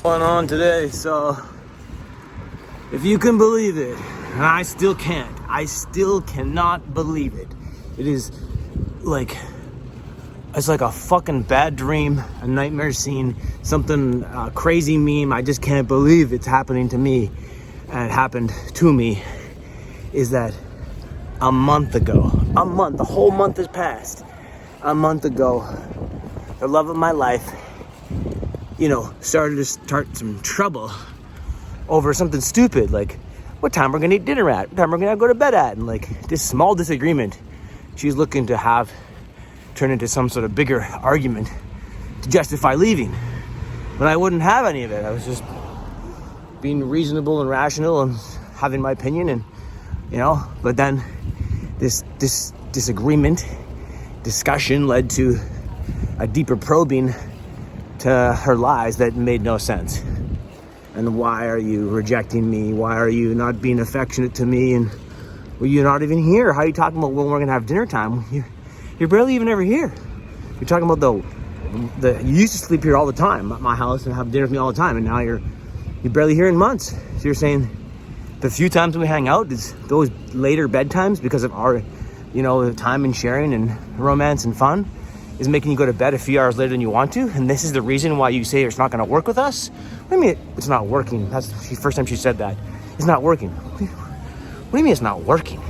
Going on today, so if you can believe it, and I still can't, I still cannot believe it. It is like, it's like a fucking bad dream, a nightmare scene, something, crazy meme. I just can't believe it's happening to me, and it happened to me, is that a month ago, the whole month has passed. A month ago, the love of my life, started to start some trouble over something stupid, like what time we're gonna eat dinner at, what time we're gonna go to bed at, and like this small disagreement she's looking to have turn into some sort of bigger argument to justify leaving. But I wouldn't have any of it. I was just being reasonable and rational and having my opinion, and but then this discussion led to a deeper probing to her lies that made no sense. And why are you rejecting me? Why are you not being affectionate to me? And were you not even here? How are you talking about when we're gonna have dinner time? You're barely even ever here. You're talking about you used to sleep here all the time at my house and have dinner with me all the time, and now you're barely here in months. So you're saying the few times we hang out is those later bedtimes because of our, the time and sharing and romance and fun is making you go to bed a few hours later than you want to, and this is the reason why you say it's not going to work with us? What do you mean it's not working? That's the first time she said that. It's not working. What do you mean it's not working?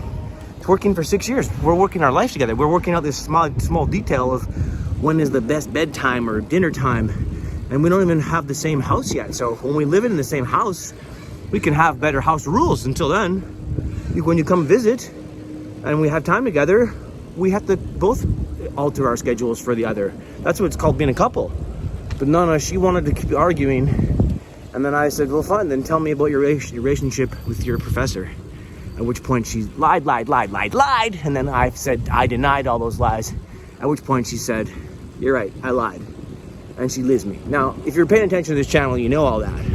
It's working for 6 years. We're working our life together. We're working out this small detail of when is the best bedtime or dinner time, and we don't even have the same house yet. So when we live in the same house, we can have better house rules. Until then, when you come visit and we have time together, we have to both alter our schedules for the other. That's what it's called being a couple. But no, she wanted to keep arguing, and then I said, well, fine, then tell me about your relationship with your professor. At which point she lied, and then I said I denied all those lies. At which point she said, you're right, I lied. And she leaves me. Now, if you're paying attention to this channel, you know all that.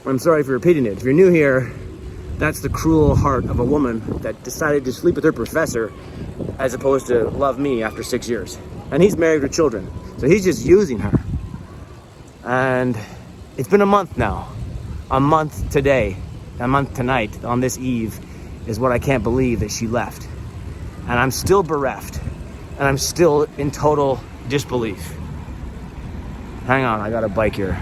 I'm sorry for repeating it. If you're new here, that's the cruel heart of a woman that decided to sleep with her professor as opposed to love me after 6 years. And he's married with children, so he's just using her. And it's been a month now. A month today, a month tonight, on this eve, is what I can't believe that she left. And I'm still bereft, and I'm still in total disbelief. Hang on, I got a bike here.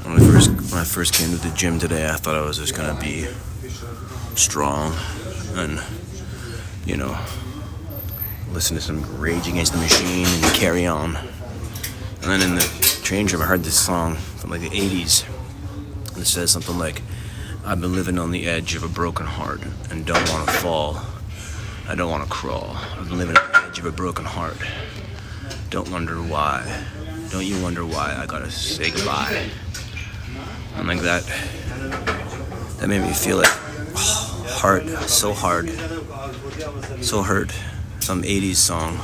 When I first came to the gym today, I thought I was just gonna be strong and, listen to some Rage Against the Machine and carry on. And then in the training room, I heard this song from like the 80s. And it says something like, I've been living on the edge of a broken heart and don't want to fall. I don't want to crawl. I've been living on the edge of a broken heart. Don't wonder why. Don't you wonder why I gotta say goodbye? And like that made me feel like heart, so hard, so hurt. Some 80s song. Oh,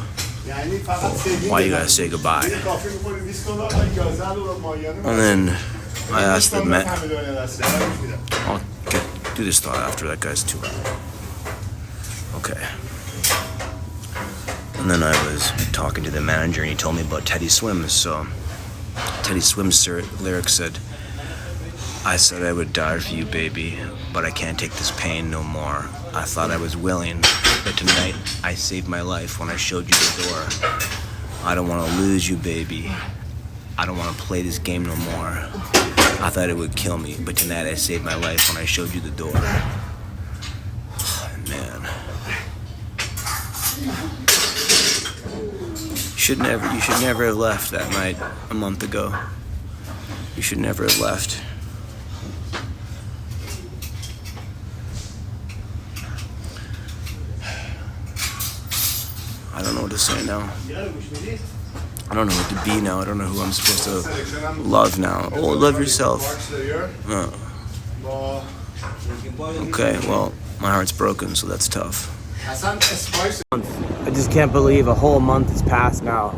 why you gotta say goodbye? And then I asked the man, I'll do this thought after that guy's too loud. Okay. And then I was talking to the manager and he told me about Teddy Swims. So Teddy Swims' lyrics said, I said I would die for you, baby, but I can't take this pain no more. I thought I was willing, but tonight I saved my life when I showed you the door. I don't want to lose you, baby. I don't want to play this game no more. I thought it would kill me, but tonight I saved my life when I showed you the door. Man. You should never have left that night a month ago. You should never have left. I don't know what to say now. I don't know what to be now. I don't know who I'm supposed to love now. Oh, love yourself. Okay, well, my heart's broken, so that's tough. I just can't believe a whole month has passed now.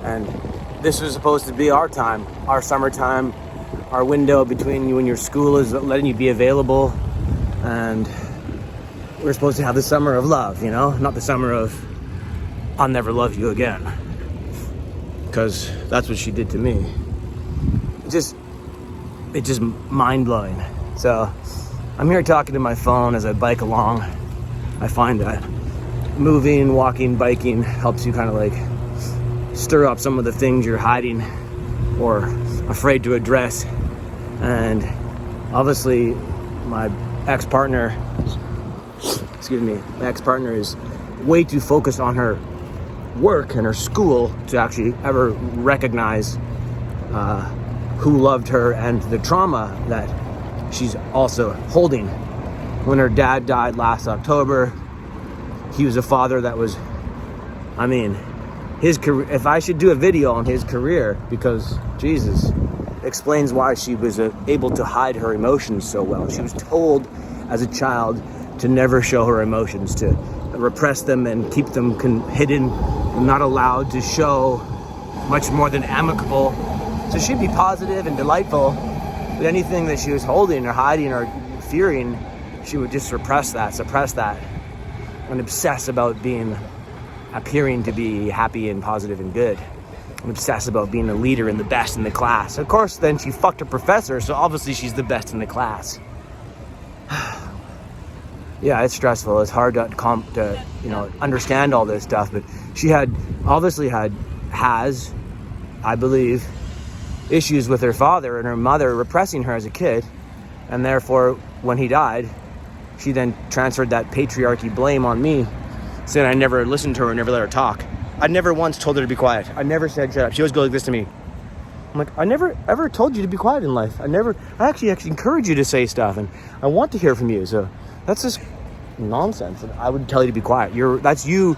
And this was supposed to be our time, our summertime, our window between you and your school is letting you be available. And we're supposed to have the summer of love, not the summer of I'll never love you again. Because that's what she did to me. just mind-blowing. So I'm here talking to my phone as I bike along. I find that moving, walking, biking helps you kind of like stir up some of the things you're hiding or afraid to address. And obviously my ex-partner is way too focused on her work and her school to actually ever recognize who loved her and the trauma that she's also holding. When her dad died last October, he was a father that was, I mean, his career, if I should do a video on his career, because Jesus explains why she was able to hide her emotions so well. She was told as a child to never show her emotions, to repress them and keep them hidden, not allowed to show much more than amicable. So she'd be positive and delightful, but anything that she was holding or hiding or fearing, she would just suppress that, and obsess about appearing to be happy and positive and good, and obsess about being a leader and the best in the class. Of course, then she fucked a professor, so obviously she's the best in the class. Yeah, it's stressful. It's hard to understand all this stuff, but she has, I believe, issues with her father and her mother repressing her as a kid, and therefore when he died, she then transferred that patriarchy blame on me, saying I never listened to her, never let her talk. I never once told her to be quiet. I never said shut up. She always goes like this to me. I'm like, I never ever told you to be quiet in life. I actually encourage you to say stuff, and I want to hear from you. So that's just nonsense. And I would tell you to be quiet. That's you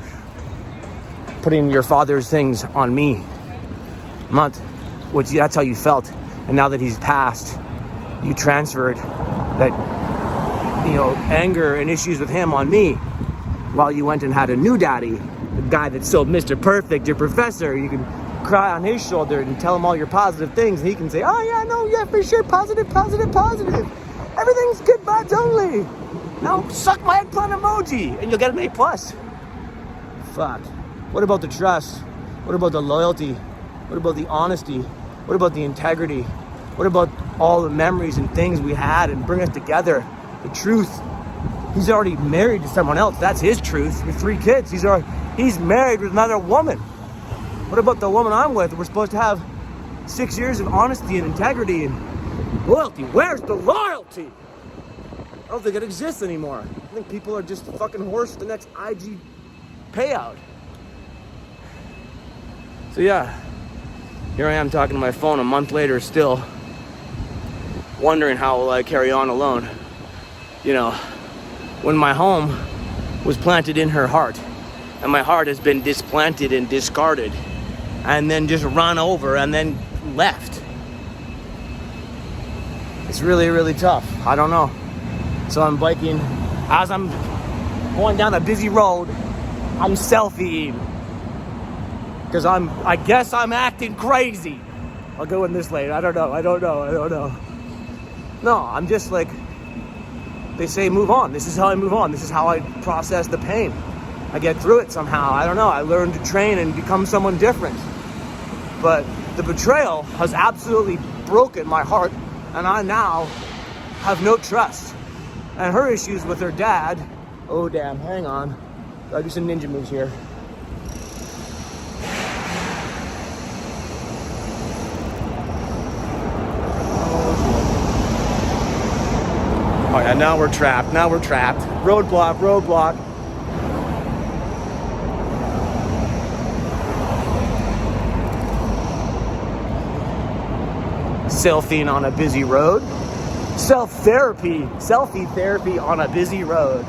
putting your father's things on me. That's how you felt. And now that he's passed, you transferred that, anger and issues with him on me, while you went and had a new daddy, the guy that's so Mr. Perfect, your professor. You can cry on his shoulder and tell him all your positive things, and he can say, oh yeah, no, yeah, for sure, positive. Everything's good vibes only. Now suck my eggplant emoji, and you'll get an A+. Fuck. What about the trust? What about the loyalty? What about the honesty? What about the integrity? What about all the memories and things we had and bring us together? The truth. He's already married to someone else. That's his truth. With 3 kids. He's married with another woman. What about the woman I'm with? We're supposed to have 6 years of honesty and integrity and loyalty. Where's the loyalty? I don't think it exists anymore. I think people are just fucking horse for the next IG payout. So yeah, here I am talking to my phone a month later still, wondering how will I carry on alone. When my home was planted in her heart, and my heart has been displanted and discarded, and then just run over and then left. It's really, really tough. I don't know. So I'm biking. As I'm going down a busy road, I'm selfieing. Because I guess I'm acting crazy. I'll go in this lane. I don't know. No, I'm just like, they say move on. This is how I move on. This is how I process the pain. I get through it somehow. I don't know. I learn to train and become someone different. But the betrayal has absolutely broken my heart, and I now have no trust. And her issues with her dad, oh damn, hang on. Gotta do some ninja moves here. Oh yeah, now we're trapped. Roadblock. Selfie on a busy road. Selfie therapy on a busy road.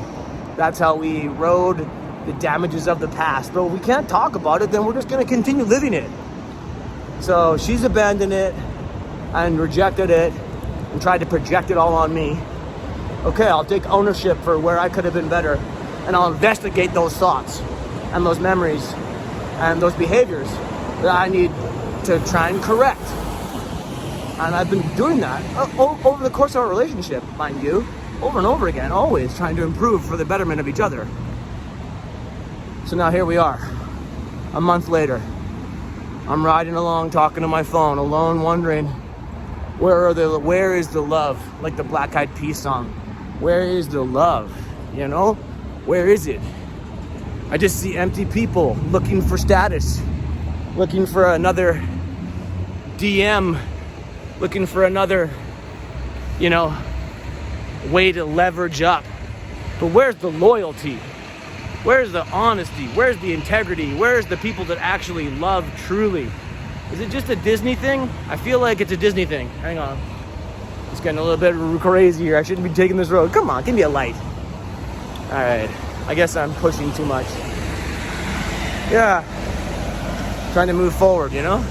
That's how we rode the damages of the past. But if we can't talk about it, then we're just going to continue living it. So she's abandoned it and rejected it and tried to project it all on me. Okay, I'll take ownership for where I could have been better, and I'll investigate those thoughts and those memories and those behaviors that I need to try and correct. And I've been doing that over the course of our relationship, mind you, over and over again, always trying to improve for the betterment of each other. So now here we are, a month later. I'm riding along, talking to my phone, alone, wondering, Where is the love? Like the Black Eyed Peas song. Where is the love? You know? Where is it? I just see empty people looking for status, looking for another DM, looking for another, you know, way to leverage up. But where's the loyalty? Where's the honesty? Where's the integrity? Where's the people that actually love truly? Is it just a Disney thing? I feel like it's a Disney thing. Hang on. It's getting a little bit crazy here. I shouldn't be taking this road. Come on, give me a light. All right. I guess I'm pushing too much. Yeah. Trying to move forward, you know?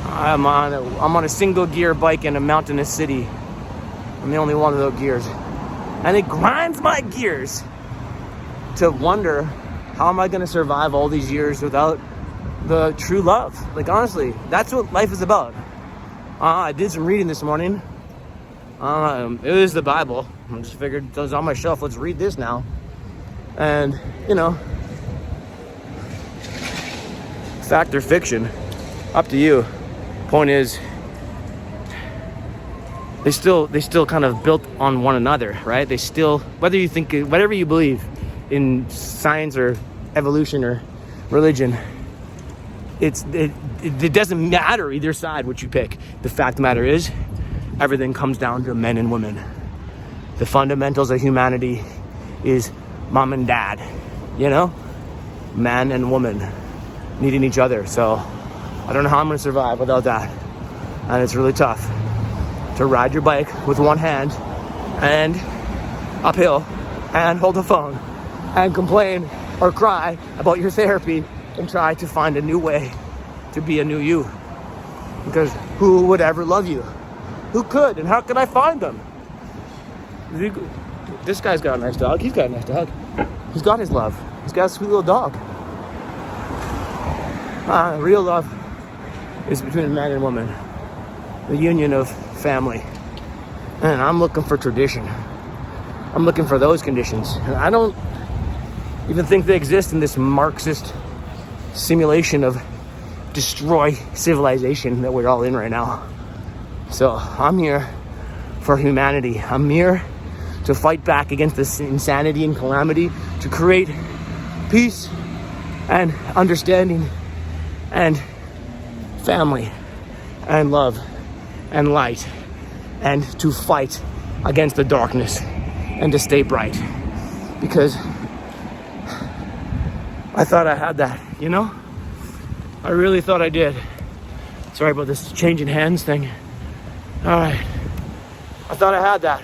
I'm on a single gear bike in a mountainous city. I'm the only one of those gears. And it grinds my gears to wonder, how am I going to survive all these years without the true love? Like, honestly, that's what life is about. I did some reading this morning. It was the Bible. I just figured it was on my shelf. Let's read this now. And, you know, fact or fiction, up to you. Point is, they still kind of built on one another, right? They still, whether you think, whatever you believe in science or evolution or religion, it doesn't matter either side what you pick. The fact of the matter is, everything comes down to men and women. The fundamentals of humanity is mom and dad, you know? Man and woman needing each other. So I don't know how I'm going to survive without that. And it's really tough to ride your bike with one hand and uphill and hold the phone and complain or cry about your therapy and try to find a new way to be a new you. Because who would ever love you? Who could? And how could I find them? This guy's got a nice dog. He's got a nice dog. He's got his love. He's got a sweet little dog. Real love is between a man and woman. The union of family. And I'm looking for tradition. I'm looking for those conditions. And I don't even think they exist in this Marxist simulation of destroy civilization that we're all in right now. So I'm here for humanity. I'm here to fight back against this insanity and calamity, to create peace and understanding and family and love and light, and to fight against the darkness and to stay bright. Because I thought I had that, you know? I really thought I did. Sorry about this changing hands thing. All right. I thought I had that,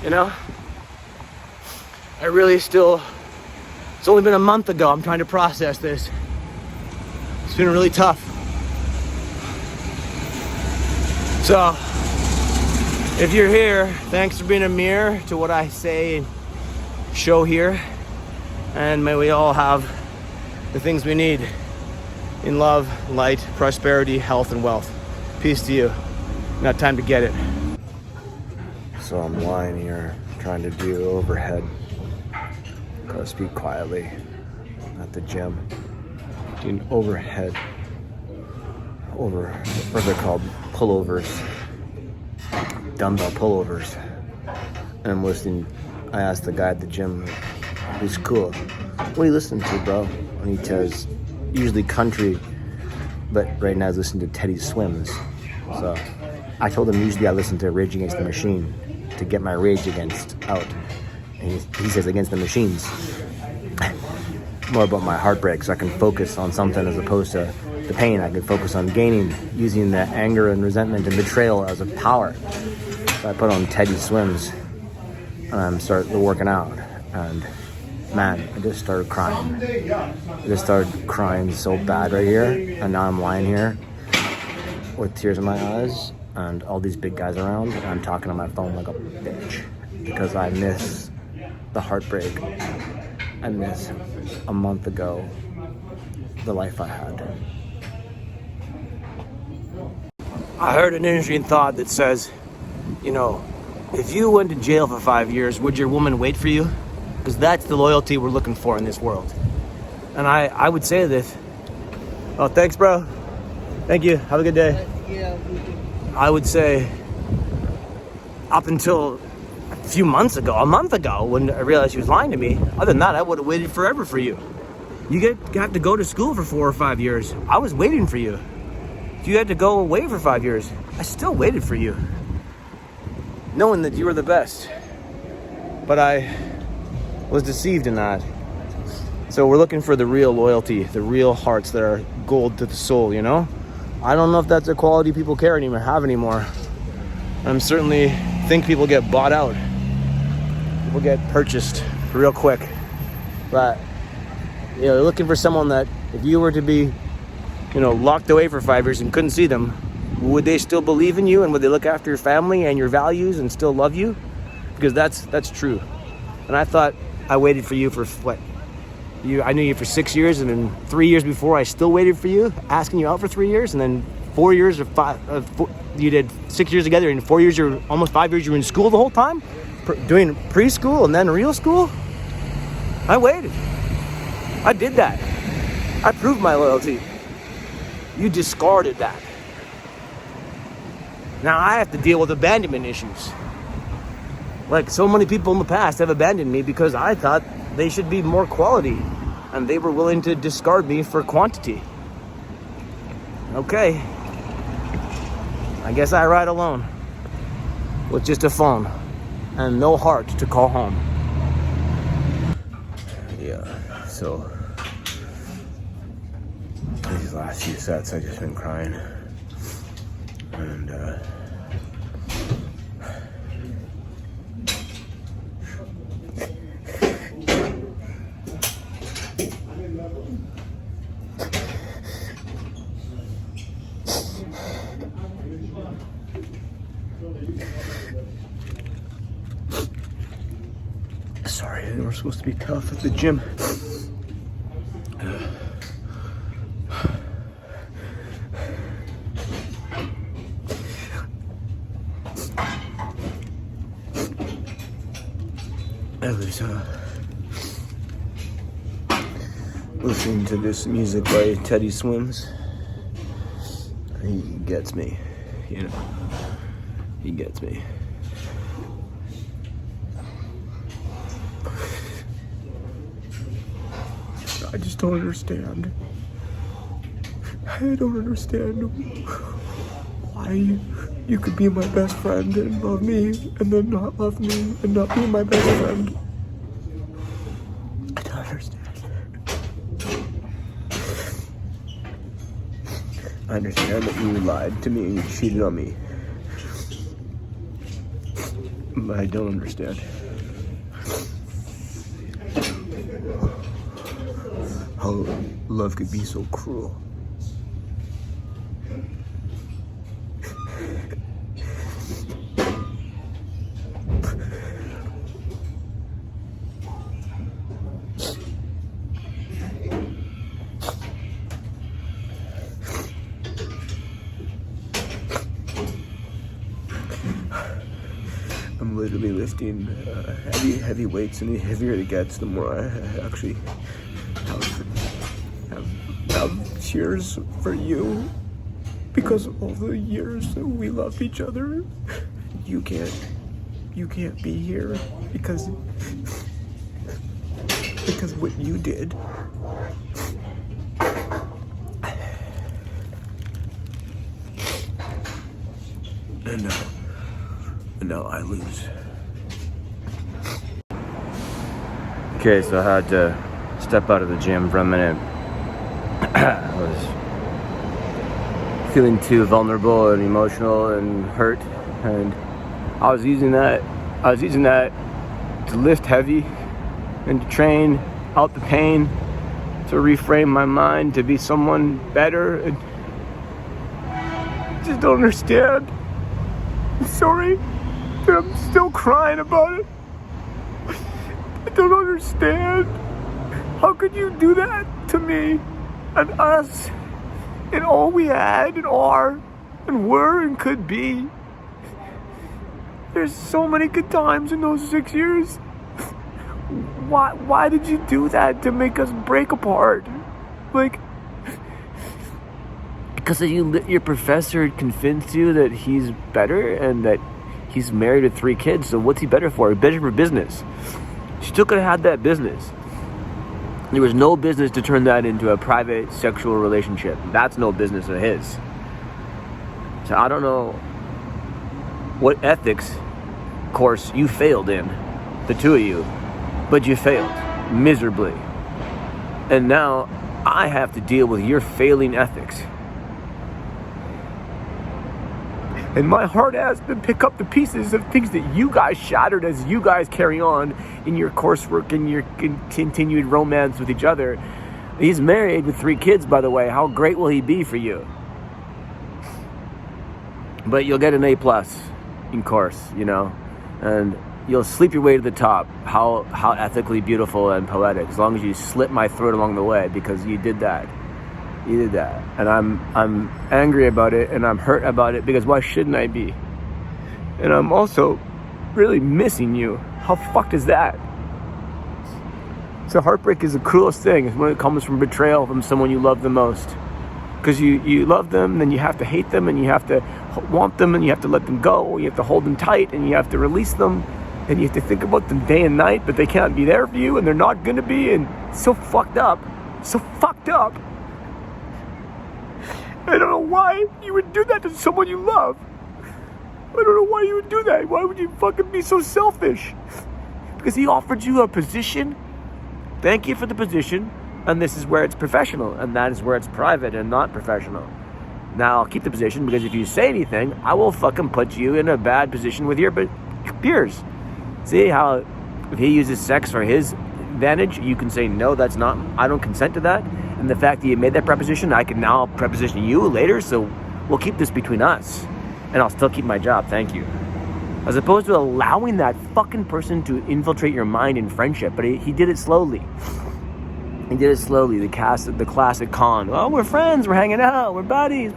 you know? I really still, it's only been a month ago. I'm trying to process this. It's been really tough. So, if you're here, thanks for being a mirror to what I say and show here. And may we all have the things we need in love, light, prosperity, health, and wealth. Peace to you. Now time to get it. So I'm lying here trying to do overhead. Gotta speak quietly at the gym. Doing overhead. What are they called? Pullovers. Dumbbell pullovers. And I'm listening. I asked the guy at the gym, who's cool, what are you listening to, bro? And he says, usually country, but right now I listen to Teddy Swims. So I told him usually I listen to Rage Against the Machine to get my rage against out. And he says against the machines. More about my heartbreak, so I can focus on something as opposed to the pain. I can focus on gaining, using the anger and resentment and betrayal as a power. So I put on Teddy Swims and I'm starting working out. And man, I just started crying. I just started crying so bad right here. And now I'm lying here with tears in my eyes and all these big guys around. And I'm talking on my phone like a bitch because I miss the heartbreak. I miss a month ago the life I had. I heard an interesting thought that says, you know, if you went to jail for 5 years, would your woman wait for you? Because that's the loyalty we're looking for in this world. And I would say this. Oh, thanks, bro. Thank you. Have a good day. Yeah. I would say up until a few months ago, a month ago, when I realized she was lying to me, other than that, I would have waited forever for you. You have to go to school for 4 or 5 years. I was waiting for you. If you had to go away for 5 years, I still waited for you, knowing that you were the best. But I was deceived in that. So we're looking for the real loyalty, the real hearts that are gold to the soul, you know? I don't know if that's a quality people have anymore. I'm certainly think people get bought out. People get purchased real quick. But, you know, looking for someone that if you were to be, you know, locked away for 5 years and couldn't see them, would they still believe in you, and would they look after your family and your values and still love you? Because that's true. And I thought I waited for you for what? I knew you for 6 years, and then 3 years before I still waited for you, asking you out for 3 years, and then 4 years or you did 6 years together, and 4 years, almost 5 years, you were in school the whole time, doing preschool and then real school. I waited. I did that. I proved my loyalty. You discarded that. Now I have to deal with abandonment issues. Like so many people in the past have abandoned me because I thought they should be more quality, and they were willing to discard me for quantity. Okay. I guess I ride alone with just a phone and no heart to call home. Yeah, so these last few sets I've just been crying. And sorry, we're supposed to be tough at the gym. I was listening to this music by Teddy Swims. He gets me, you know. He gets me. I just don't understand. I don't understand why you could be my best friend and love me, and then not love me and not be my best friend. I don't understand. I understand that you lied to me and you cheated on me. But I don't understand how love could be so cruel. I'm literally lifting heavy weights, and the heavier it gets, the more I actually have cheers for you, because of all the years that we loved each other. You can't be here because what you did. And now I lose. Okay, so I had to step out of the gym for a minute. I was feeling too vulnerable and emotional and hurt, and I was using that to lift heavy and to train out the pain, to reframe my mind to be someone better, and I just don't understand. I'm sorry that I'm still crying about it. I don't understand. How could you do that to me and us and all we had and are and were and could be? There's so many good times in those 6 years. Why did you do that to make us break apart? Like, Because your professor convinced you that he's better and that he's married with 3 kids. So what's he better for? He's better for business. She still could have had that business. There was no business to turn that into a private sexual relationship. That's no business of his. So I don't know what ethics course you failed in, the 2 of you, but you failed miserably. And now I have to deal with your failing ethics. And my heart has to pick up the pieces of things that you guys shattered as you guys carry on in your coursework and your continued romance with each other. He's married with 3 kids, by the way. How great will he be for you? But you'll get an A+ in course, you know, and you'll sleep your way to the top. How ethically beautiful and poetic, as long as you slit my throat along the way, because you did that. You did that. And I'm angry about it, and I'm hurt about it, because why shouldn't I be? And I'm also really missing you. How fucked is that? So heartbreak is the cruelest thing when it comes from betrayal from someone you love the most. Because you love them, then you have to hate them, and you have to want them, and you have to let them go, you have to hold them tight, and you have to release them, and you have to think about them day and night, but they can't be there for you, and they're not going to be, and so fucked up. So fucked up. I don't know why you would do that to someone you love. I don't know why you would do that. Why would you fucking be so selfish? Because he offered you a position. Thank you for the position. And this is where it's professional. And that is where it's private and not professional. Now, I'll keep the position, because if you say anything, I will fucking put you in a bad position with your peers. See how if he uses sex for his advantage, you can say, no, that's not, I don't consent to that. And the fact that you made that preposition, I can now preposition you later, so we'll keep this between us. And I'll still keep my job, thank you. As opposed to allowing that fucking person to infiltrate your mind in friendship. But he did it slowly. He did it slowly, the classic con. Oh, we're friends, we're hanging out, we're buddies,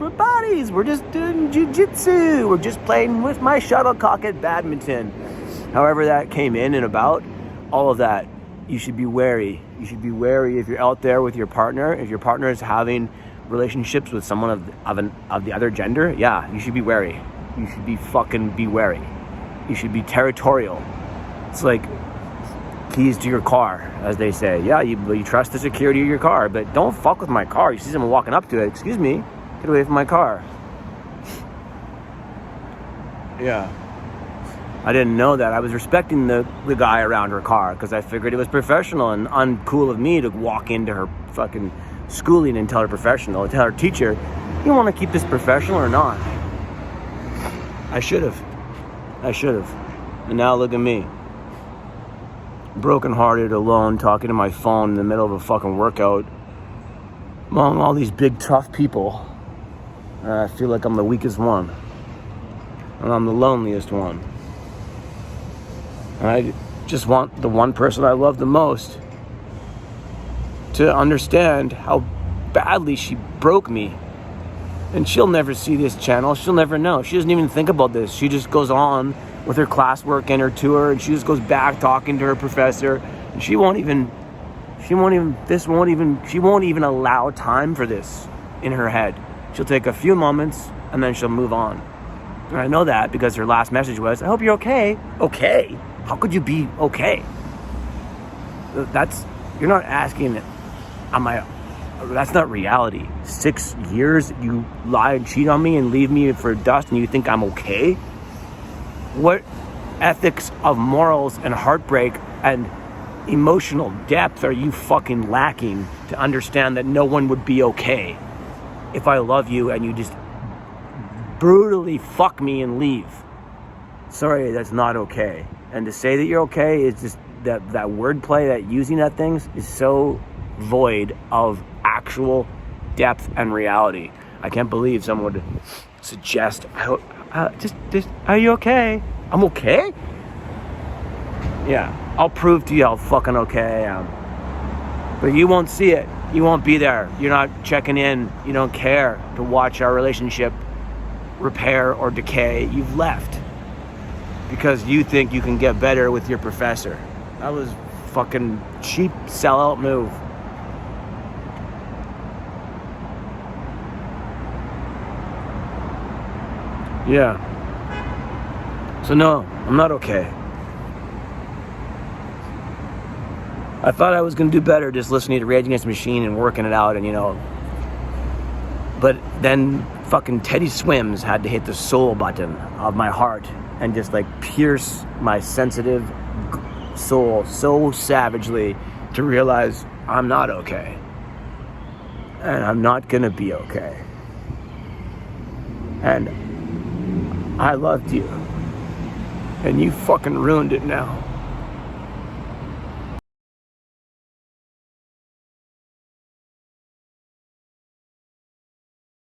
we're just doing jiu-jitsu, we're just playing with my shuttlecock at badminton. However that came in and about, all of that, you should be wary. You should be wary if you're out there with your partner. If your partner is having relationships with someone of the other gender, yeah, you should be wary. You should be wary. You should be territorial. It's like keys to your car, as they say. Yeah, you trust the security of your car, but don't fuck with my car. You see someone walking up to it, excuse me, get away from my car. Yeah. I didn't know that. I was respecting the guy around her car, because I figured it was professional and uncool of me to walk into her fucking schooling and tell her professional, tell her teacher, you want to keep this professional or not? I should have. And now look at me. Brokenhearted, alone, talking to my phone in the middle of a fucking workout among all these big, tough people. I feel like I'm the weakest one. And I'm the loneliest one. And I just want the one person I love the most to understand how badly she broke me. And she'll never see this channel. She'll never know. She doesn't even think about this. She just goes on with her classwork and her tour, and she just goes back talking to her professor. And she won't even allow time for this in her head. She'll take a few moments and then she'll move on. And I know that because her last message was, I hope you're okay. Okay? How could you be okay? You're not asking, that's not reality. 6 years you lie and cheat on me and leave me for dust, and you think I'm okay? What ethics of morals and heartbreak and emotional depth are you fucking lacking to understand that no one would be okay if I love you and you just brutally fuck me and leave? Sorry, that's not okay. And to say that you're okay is just that wordplay, that using that things is so void of actual depth and reality. I can't believe someone would suggest, are you okay? I'm okay? Yeah, I'll prove to you how fucking okay I am. But you won't see it. You won't be there. You're not checking in. You don't care to watch our relationship repair or decay. You've left because you think you can get better with your professor. That was fucking cheap sellout move. Yeah. So no, I'm not okay. I thought I was going to do better just listening to Rage Against the Machine and working it out, and but then fucking Teddy Swims had to hit the soul button of my heart and just like pierce my sensitive soul so savagely to realize I'm not okay. And I'm not going to be okay. And I loved you. And you fucking ruined it now.